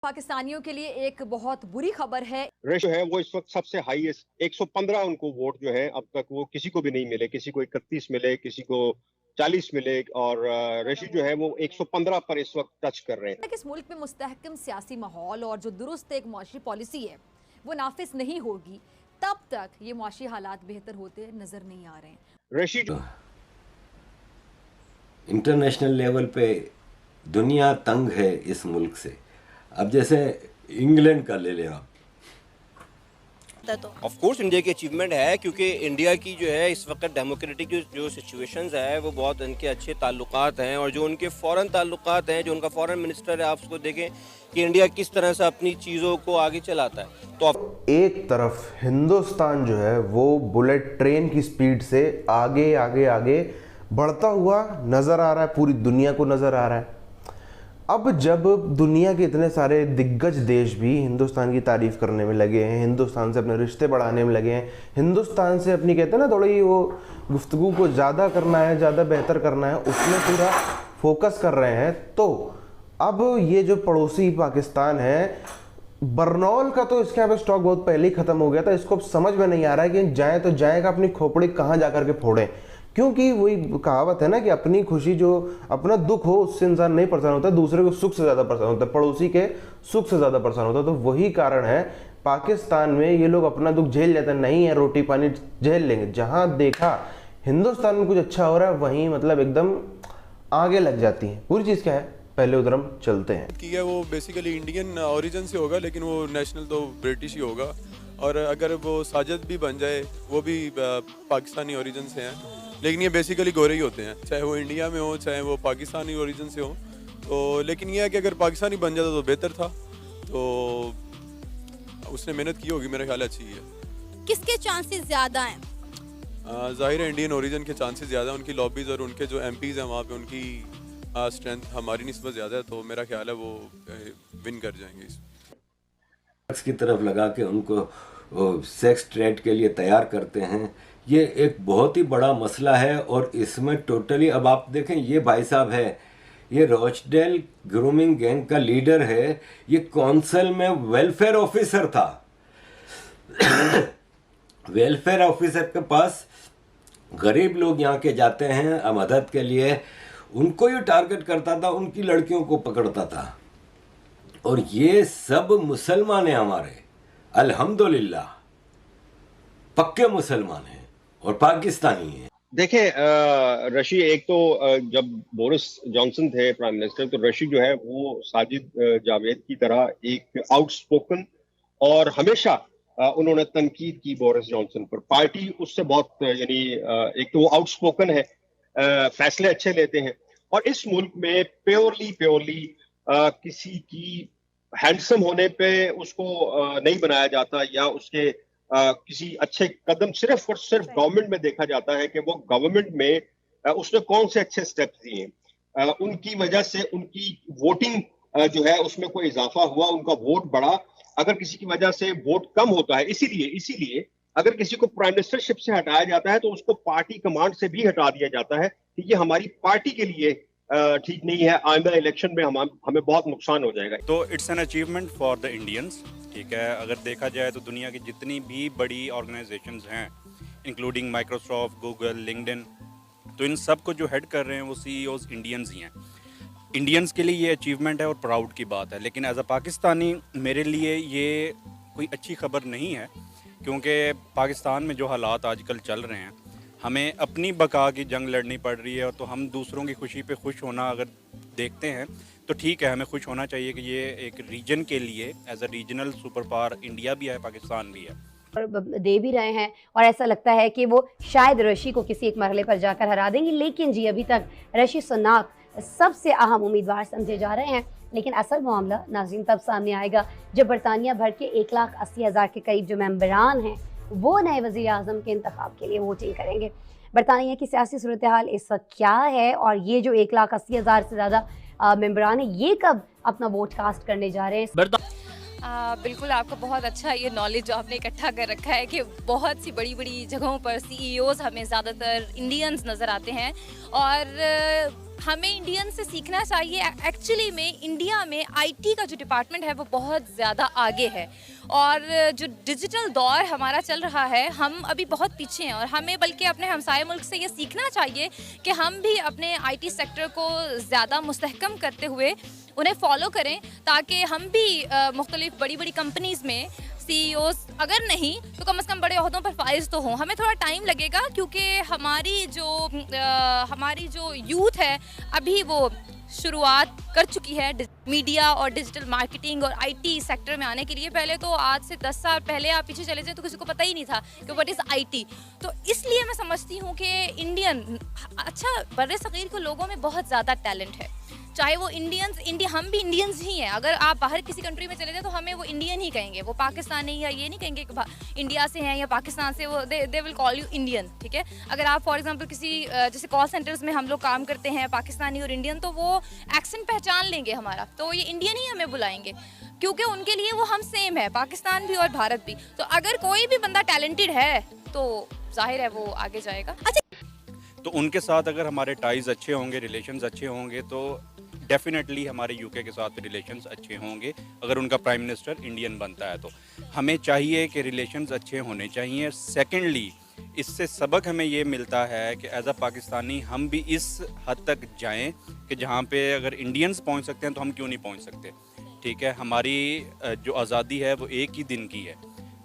पाकिस्तानियों के लिए एक बहुत बुरी खबर है। रेशो है वो इस वक्त सबसे हाईएस्ट 115 उनको वोट जो है अब तक वो किसी को भी नहीं मिले, किसी को 31 मिले, किसी को 40 मिले और रेशो जो है वो 115 पर इस वक्त टच कर रहे हैं। इस मुल्क में मुस्तहकम सियासी माहौल और जो दुरुस्त एक मुआशी पॉलिसी है वो नाफिज नहीं होगी, तब तक ये मुआशी हालात बेहतर होते नजर नहीं आ रहे हैं। रेशी जो इंटरनेशनल लेवल पे दुनिया तंग है इस मुल्क से। अब जैसे इंग्लैंड का ले लें आप, ऑफ कोर्स इंडिया की अचीवमेंट है, क्योंकि इंडिया की जो है इस वक्त डेमोक्रेटिक जो सिचुएशंस है वो बहुत उनके अच्छे ताल्लुकात हैं, और जो उनके फ़ॉरेन ताल्लुकात हैं, जो उनका फ़ॉरेन मिनिस्टर है, आप उसको देखें कि इंडिया किस तरह से अपनी चीज़ों को आगे चलाता है। तो एक तरफ हिंदुस्तान जो है वो बुलेट ट्रेन की स्पीड से आगे आगे आगे बढ़ता हुआ नज़र आ रहा है, पूरी दुनिया को नज़र आ रहा है। अब जब दुनिया के इतने सारे दिग्गज देश भी हिंदुस्तान की तारीफ करने में लगे हैं, हिंदुस्तान से अपने रिश्ते बढ़ाने में लगे हैं, हिंदुस्तान से अपनी कहते हैं ना थोड़ी वो गुफ्तगू को ज़्यादा करना है, ज़्यादा बेहतर करना है, उसमें पूरा फोकस कर रहे हैं, तो अब ये जो पड़ोसी पाकिस्तान है, बरनौल का तो इसके यहाँ पे स्टॉक बहुत पहले ही ख़त्म हो गया था। इसको अब समझ में नहीं आ रहा है कि जाएँ तो जाएगा अपनी खोपड़ी कहाँ जा कर के फोड़ें, क्योंकि वही कहावत है ना कि अपनी खुशी जो अपना दुख हो उससे इंसान नहीं परेशान होता, दूसरे को सुख से ज़्यादा परेशान होता है, पड़ोसी के सुख से ज़्यादा परेशान होता है। तो वही कारण है पाकिस्तान में ये लोग अपना दुख झेल लेते हैं, नहीं है रोटी पानी झेल लेंगे। जहाँ देखा हिंदुस्तान में कुछ अच्छा हो रहा है वहीं मतलब एकदम आगे लग जाती है। पूरी चीज़ क्या है, पहले उधर हम चलते हैं कि है वो बेसिकली इंडियन ओरिजिन से होगा, लेकिन वो नेशनल तो ब्रिटिश ही होगा, और अगर वो साजिद भी बन जाए वो भी पाकिस्तानी ओरिजिन से हैं, लेकिन ये बेसिकली गोरे ही होते हैं, चाहे वो इंडिया में हो चाहे वो पाकिस्तानी ओरिजिन से हो। तो लेकिन ये है कि अगर पाकिस्तानी बन जाता तो बेहतर था, तो उसने मेहनत की होगी, मेरा ख्याल अच्छी है। किसके चांसेस ज़्यादा हैं? जाहिर है इंडियन ओरिजिन के चांसेस ज़्यादा, उनकी लॉबीज़ और उनके जो एमपीज़ हैं वहाँ पे उनकी स्ट्रेंथ हमारी निस्बत ज़्यादा है, तो मेरा ख्याल है वो विन कर जाएंगे। इस की तरफ लगा के उनको सेक्स ट्रेड के लिए तैयार करते हैं। ये एक बहुत ही बड़ा मसला है, और इसमें टोटली अब आप देखें ये भाई साहब है, ये रॉचडेल ग्रूमिंग गैंग का लीडर है, ये कौंसिल में वेलफेयर ऑफिसर था। वेलफेयर ऑफिसर के पास गरीब लोग यहाँ के जाते हैं मदद के लिए, उनको ही टारगेट करता था, उनकी लड़कियों को पकड़ता था। और ये सब मुसलमान हैं हमारे, अल्हम्दुलिल्लाह पक्के मुसलमान हैं और पाकिस्तानी हैं। देखें रशी, एक तो जब बोरिस जॉनसन थे प्राइम मिनिस्टर, तो रशी जो है वो साजिद जावेद की तरह एक आउटस्पोकन, और हमेशा उन्होंने तनकीद की बोरिस जॉनसन पर। पार्टी उससे बहुत यानी एक तो वो आउटस्पोकन है, फैसले अच्छे लेते हैं, और इस मुल्क में प्योरली किसी की हैंडसम होने पे उसको नहीं बनाया जाता, या उसके किसी अच्छे कदम सिर्फ और सिर्फ गवर्नमेंट में देखा जाता है कि वो गवर्नमेंट में उसने कौन से अच्छे स्टेप्स दिए, उनकी वजह से उनकी वोटिंग जो है उसमें कोई इजाफा हुआ, उनका वोट बढ़ा। अगर किसी की वजह से वोट कम होता है, इसीलिए अगर किसी को प्राइम मिनिस्टरशिप से हटाया जाता है तो उसको पार्टी कमांड से भी हटा दिया जाता है कि ये हमारी पार्टी के लिए ठीक नहीं है, आइंदा इलेक्शन में हमें बहुत नुकसान हो जाएगा। तो it's an achievement for the Indians, ठीक है। अगर देखा जाए तो दुनिया की जितनी भी बड़ी ऑर्गेनाइजेशंस हैं, इंक्लूडिंग माइक्रोसॉफ्ट, गूगल, लिंक्डइन, तो इन सब को जो हेड कर रहे हैं वो सीईओज इंडियंस ही हैं। इंडियंस के लिए ये अचीवमेंट है और प्राउड की बात है, लेकिन एज अ पाकिस्तानी मेरे लिए ये कोई अच्छी खबर नहीं है, क्योंकि पाकिस्तान में जो हालात आजकल चल रहे हैं, हमें अपनी बका की जंग लड़नी पड़ रही है। तो हम दूसरों की खुशी पे खुश होना अगर देखते हैं तो ठीक है, हमें खुश होना चाहिए कि ये एक रीजन के लिए as a regional super power India भी है, पाकिस्तान भी है, दे भी रहे हैं, और ऐसा लगता है कि वो शायद रशी को किसी एक मरहले पर जाकर हरा देंगी। लेकिन जी अभी तक ऋषि सुनाक सबसे अहम उम्मीदवार समझे जा रहे हैं, लेकिन असल मामला नाज़रीन तब सामने आएगा जब बरतानिया भर के 1,80,000 के करीब जो मेंबरान हैं वो नए वज़ीर आज़म के इंतखाब के लिए वोटिंग करेंगे। बरतानिया की सियासी सूरत हाल इस वक्त क्या है, और ये जो 1,80,000 से ज़्यादा मेंबरान है ये कब अपना वोट कास्ट करने जा रहे हैं? बिल्कुल, आपका बहुत अच्छा ये नॉलेज आपने इकट्ठा कर रखा है कि बहुत सी बड़ी बड़ी जगहों पर सीईओज हमें ज़्यादातर इंडियंस नज़र आते हैं, और हमें इंडियन से सीखना चाहिए। एक्चुअली में इंडिया में आईटी का जो डिपार्टमेंट है वो बहुत ज़्यादा आगे है, और जो डिजिटल दौर हमारा चल रहा है हम अभी बहुत पीछे हैं, और हमें बल्कि अपने हमसाये मुल्क से ये सीखना चाहिए कि हम भी अपने आईटी सेक्टर को ज़्यादा मुस्तहकम करते हुए उन्हें फॉलो करें, ताकि हम भी मुख्तलिफ बड़ी बड़ी कंपनीज़ में CEOs अगर नहीं तो कम से कम बड़े ओहदों पर फाइज तो हों। हमें थोड़ा टाइम लगेगा क्योंकि हमारी जो यूथ है अभी वो शुरुआत कर चुकी है मीडिया और डिजिटल मार्केटिंग और आईटी सेक्टर में आने के लिए। पहले तो आज से 10 साल पहले आप पीछे चले जाए तो किसी को पता ही नहीं था कि व्हाट इज़ आईटी। तो इसलिए मैं समझती हूँ कि अच्छा बर्रे सगीर के लोगों में बहुत ज़्यादा टैलेंट है, चाहे वो हम भी इंडियंस ही हैं। अगर आप बाहर किसी कंट्री में चले जाए तो हमें वो इंडियन ही कहेंगे, वो पाकिस्तानी या ये नहीं कहेंगे कि इंडिया से हैं या पाकिस्तान से, वो they will call you Indian, ठीक है। अगर आप फॉर एग्जांपल किसी जैसे कॉल सेंटर्स में हम लोग काम करते हैं पाकिस्तानी और इंडियन, तो वो एक्सेंट पहचान लेंगे हमारा, तो ये इंडियन ही हमें बुलाएंगे क्योंकि उनके लिए वो हम सेम है, पाकिस्तान भी और भारत भी। तो अगर कोई भी बंदा टैलेंटेड है तो जाहिर है वो आगे जाएगा। अच्छा, तो उनके साथ अगर हमारे टाइज अच्छे होंगे, रिलेशंस अच्छे होंगे, तो डेफिनेटली हमारे यूके के साथ रिलेशंस अच्छे होंगे। अगर उनका प्राइम मिनिस्टर इंडियन बनता है तो हमें चाहिए कि रिलेशंस अच्छे होने चाहिए। सेकेंडली, इससे सबक हमें ये मिलता है कि एज अ पाकिस्तानी हम भी इस हद तक जाएं कि जहाँ पे अगर इंडियंस पहुँच सकते हैं तो हम क्यों नहीं पहुँच सकते, ठीक है। हमारी जो आज़ादी है वो एक ही दिन की है,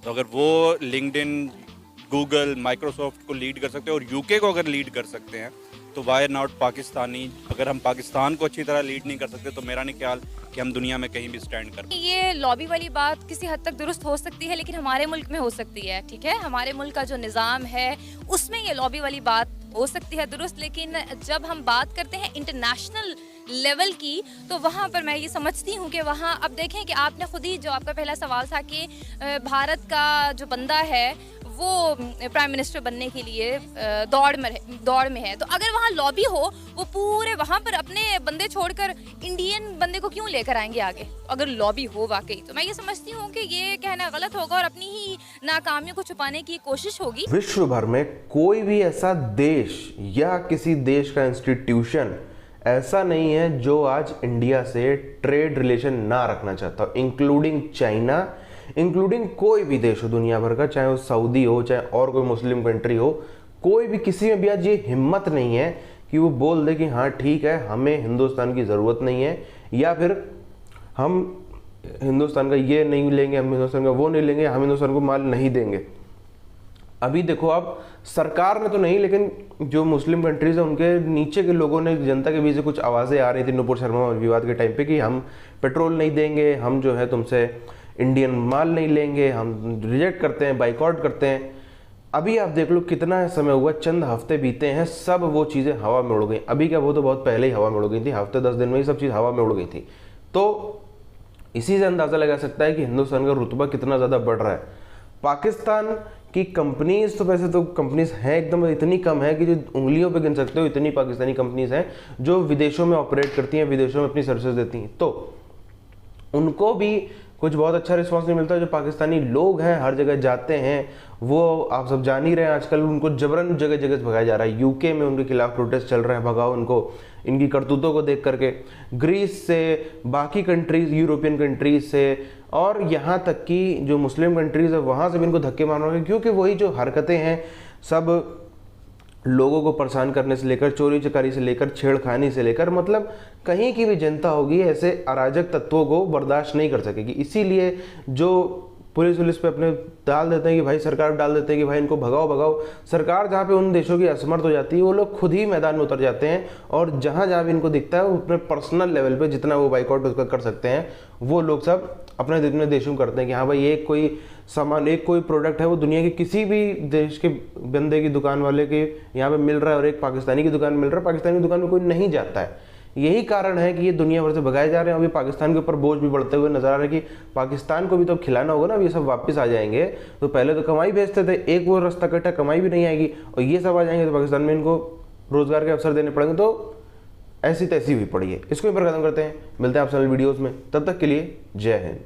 तो अगर वो लिंक्डइन, गूगल, माइक्रोसॉफ्ट को लीड कर सकते हैं और यूके को अगर लीड कर सकते हैं तो वाई नॉट पाकिस्तानी। अगर हम पाकिस्तान को अच्छी तरह लीड नहीं कर सकते तो मेरा नहीं ख्याल कि हम दुनिया में कहीं भी स्टैंड कर। ये लॉबी वाली बात किसी हद तक दुरुस्त हो सकती है, लेकिन हमारे मुल्क में हो सकती है, ठीक है। हमारे मुल्क का जो निज़ाम है उसमें ये लॉबी वाली बात हो सकती है दुरुस्त, लेकिन जब हम बात करते हैं इंटरनेशनल लेवल की तो वहाँ पर मैं ये समझती हूँ कि वहाँ अब देखें कि आपने खुद ही, जो आपका पहला सवाल था कि भारत का जो बंदा है वो प्राइम मिनिस्टर बनने के लिए दौड़ में है, तो अगर वहाँ लॉबी हो वो पूरे वहाँ पर अपने बंदे छोड़कर इंडियन बंदे को क्यों लेकर आएंगे आगे, अगर लॉबी हो वाकई। तो मैं ये समझती हूँ कि ये कहना गलत होगा और अपनी ही नाकामियों को छुपाने की कोशिश होगी। विश्व भर में कोई भी ऐसा देश या किसी देश का इंस्टीट्यूशन ऐसा नहीं है जो आज इंडिया से ट्रेड रिलेशन ना रखना चाहता, इंक्लूडिंग चाइना, इंक्लूडिंग कोई भी देश हो दुनिया भर का, चाहे वो सऊदी हो, चाहे और कोई मुस्लिम कंट्री हो, कोई भी किसी में भी आज ये हिम्मत नहीं है कि वो बोल दे कि हाँ ठीक है हमें हिंदुस्तान की ज़रूरत नहीं है, या फिर हम हिंदुस्तान का ये नहीं लेंगे, हम हिंदुस्तान का वो नहीं लेंगे, हम हिंदुस्तान को माल नहीं देंगे। अभी देखो, अब सरकार ने तो नहीं, लेकिन जो मुस्लिम कंट्रीज है उनके नीचे के लोगों ने, जनता के बीच से कुछ आवाज़ें आ रही थी नुपुर शर्मा विवाद के टाइम पे कि हम पेट्रोल नहीं देंगे, हम जो है तुमसे इंडियन माल नहीं लेंगे, हम रिजेक्ट करते हैं, बाइकआउट करते हैं। अभी आप देख लो कितना समय हुआ, चंद हफ्ते बीते हैं, सब वो चीज़ें हवा में उड़ गई। अभी क्या, वो तो बहुत पहले ही हवा में उड़ गई थी, हफ्ते 10 दिन में ही सब चीज़ हवा में उड़ गई थी। तो इसी से अंदाज़ा लगा सकता है कि हिंदुस्तान का रुतबा कितना ज़्यादा बढ़ रहा है। पाकिस्तान की कंपनीज तो वैसे तो कंपनीज हैं एकदम इतनी कम है कि जो उंगलियों पे गिन सकते हो, इतनी पाकिस्तानी कंपनीज हैं जो विदेशों में ऑपरेट करती हैं, विदेशों में अपनी सर्विसेज देती हैं। तो उनको भी कुछ बहुत अच्छा रिस्पांस नहीं मिलता। जो पाकिस्तानी लोग हैं हर जगह जाते हैं, वो आप सब जान ही रहे हैं, आजकल उनको जबरन जगह जगह से भगाया जा रहा है। यूके में उनके खिलाफ प्रोटेस्ट चल रहे हैं, भगाओ उनको, इनकी करतूतों को देख करके। ग्रीस से, बाकी कंट्रीज, यूरोपियन कंट्रीज से, और यहाँ तक कि जो मुस्लिम कंट्रीज है वहाँ से भी इनको धक्के मारना होगा, क्योंकि वही जो हरकतें हैं सब लोगों को परेशान करने से लेकर, चोरी चकारी से लेकर, छेड़खानी से लेकर, मतलब कहीं की भी जनता होगी ऐसे अराजक तत्वों को बर्दाश्त नहीं कर सकेगी। इसीलिए जो पुलिस पे अपने डाल देते हैं कि भाई, सरकार डाल देते हैं कि भाई इनको भगाओ भगाओ। सरकार जहाँ पे उन देशों की असमर्थ हो जाती है, वो लोग खुद ही मैदान में उतर जाते हैं, और जहाँ जहाँ भी इनको दिखता है वो अपने पर्सनल लेवल पे जितना वो बाइकआउट उसका कर सकते हैं, वो लोग सब अपने देशों करते हैं कि हाँ भाई, एक कोई सामान, एक कोई प्रोडक्ट है वो दुनिया के किसी भी देश के बंदे की दुकान वाले के यहाँ पे मिल रहा है और एक पाकिस्तानी की दुकान मिल रहा है, पाकिस्तानी की दुकान में कोई नहीं जाता है। यही कारण है कि ये दुनिया भर से भगाए जा रहे हैं। अभी पाकिस्तान के ऊपर बोझ भी बढ़ते हुए नजर आ रहा है कि पाकिस्तान को भी तो खिलाना होगा ना। अब ये सब वापस आ जाएंगे तो पहले तो कमाई भेजते थे, एक वो रास्ता कटा, कमाई भी नहीं आएगी, और ये सब आ जाएंगे तो पाकिस्तान में इनको रोजगार के अवसर देने पड़ेंगे। तो ऐसी तैसी हुई पड़ी है। इसको ऊपर खत्म करते हैं, मिलते हैं आपसे वीडियोज़ में, तब तक के लिए जय हिंद।